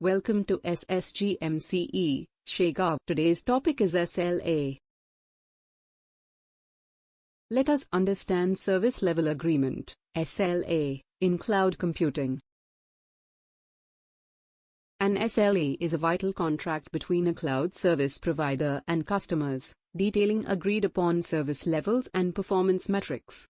Welcome to SSGMCE, Shakeout. Today's topic is SLA. Let us understand Service Level Agreement, SLA, in cloud computing. An SLA is a vital contract between a cloud service provider and customers, detailing agreed-upon service levels and performance metrics.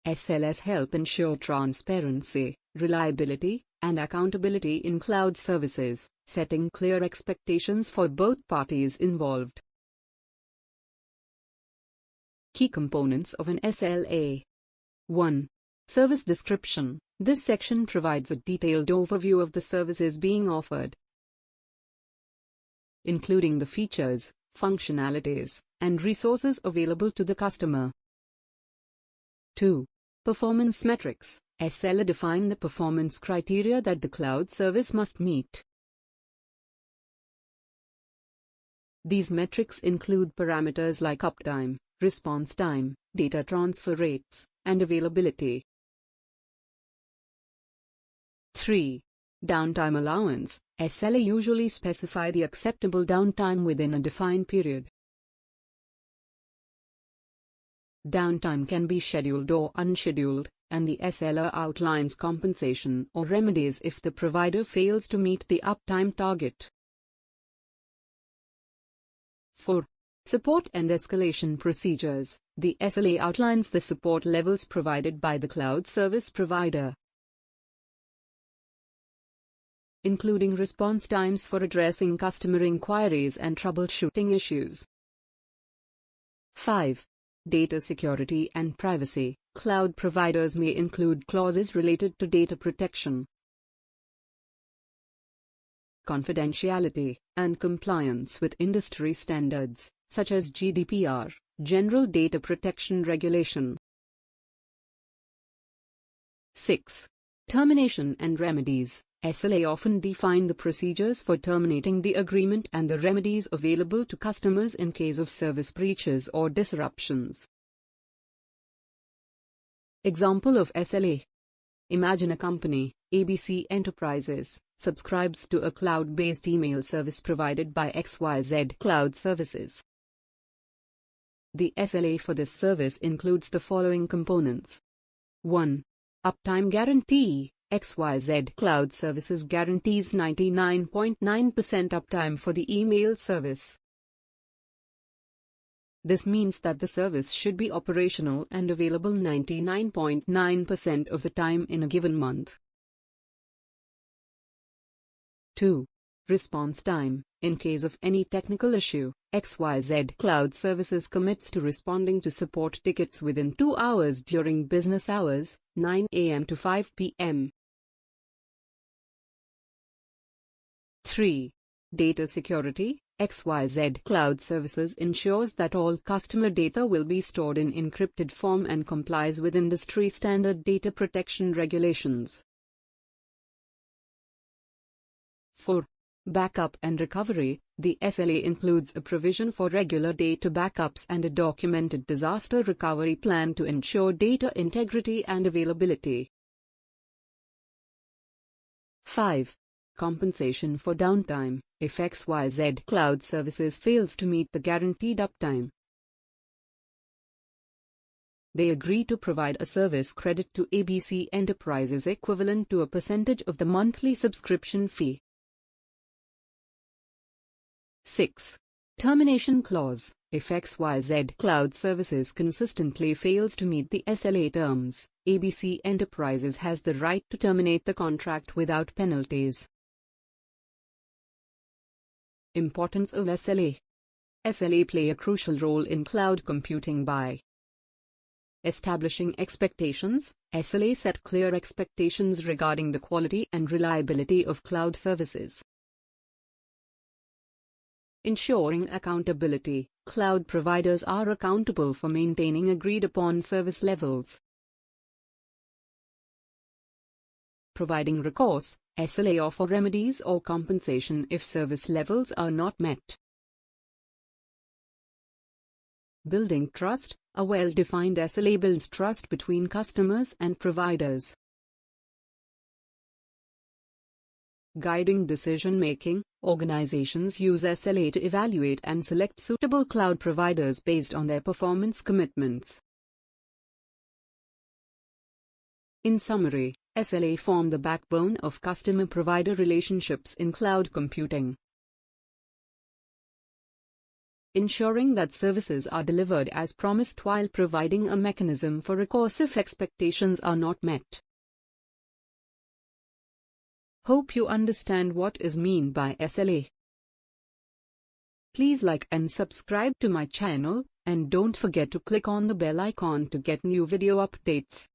SLAs help ensure transparency, reliability, and accountability in cloud services, setting clear expectations for both parties involved. Key components of an SLA. 1. Service description. This section provides a detailed overview of the services being offered, including the features, functionalities, and resources available to the customer. 2. Performance metrics. SLA define the performance criteria that the cloud service must meet. These metrics include parameters like uptime, response time, data transfer rates, and availability. 3. Downtime allowance. SLA usually specify the acceptable downtime within a defined period. Downtime can be scheduled or unscheduled, and the SLA outlines compensation or remedies if the provider fails to meet the uptime target. 4. Support and escalation procedures. The SLA outlines the support levels provided by the cloud service provider, including response times for addressing customer inquiries and troubleshooting issues. 5. Data security and privacy. Cloud providers may include clauses related to data protection, confidentiality, and compliance with industry standards, such as GDPR, General Data Protection Regulation. 6. Termination and remedies. SLA often define the procedures for terminating the agreement and the remedies available to customers in case of service breaches or disruptions. Example of SLA. Imagine a company, ABC Enterprises, subscribes to a cloud-based email service provided by XYZ Cloud Services. The SLA for this service includes the following components. 1. Uptime guarantee. XYZ Cloud Services guarantees 99.9% uptime for the email service. This means that the service should be operational and available 99.9% of the time in a given month. 2. Response time. In case of any technical issue, XYZ Cloud Services commits to responding to support tickets within 2 hours during business hours, 9 a.m. to 5 p.m. 3. Data security. XYZ Cloud Services ensures that all customer data will be stored in encrypted form and complies with industry standard data protection regulations. 4. Backup and recovery. The SLA includes a provision for regular data backups and a documented disaster recovery plan to ensure data integrity and availability. 5. Compensation for downtime. If XYZ Cloud Services fails to meet the guaranteed uptime, they agree to provide a service credit to ABC Enterprises equivalent to a percentage of the monthly subscription fee. 6. Termination Clause. If XYZ Cloud Services consistently fails to meet the SLA terms, ABC Enterprises has the right to terminate the contract without penalties. Importance of SLA. SLA play a crucial role in cloud computing by establishing expectations. SLA set clear expectations regarding the quality and reliability of cloud services. Ensuring accountability. Cloud providers are accountable for maintaining agreed-upon service levels. Providing recourse. SLA offer remedies or compensation if service levels are not met. Building trust. A well-defined SLA builds trust between customers and providers. Guiding decision-making, organizations use SLA to evaluate and select suitable cloud providers based on their performance commitments. In summary, SLA form the backbone of customer-provider relationships in cloud computing, ensuring that services are delivered as promised while providing a mechanism for recourse if expectations are not met. Hope you understand what is meant by SLA. Please like and subscribe to my channel, and don't forget to click on the bell icon to get new video updates.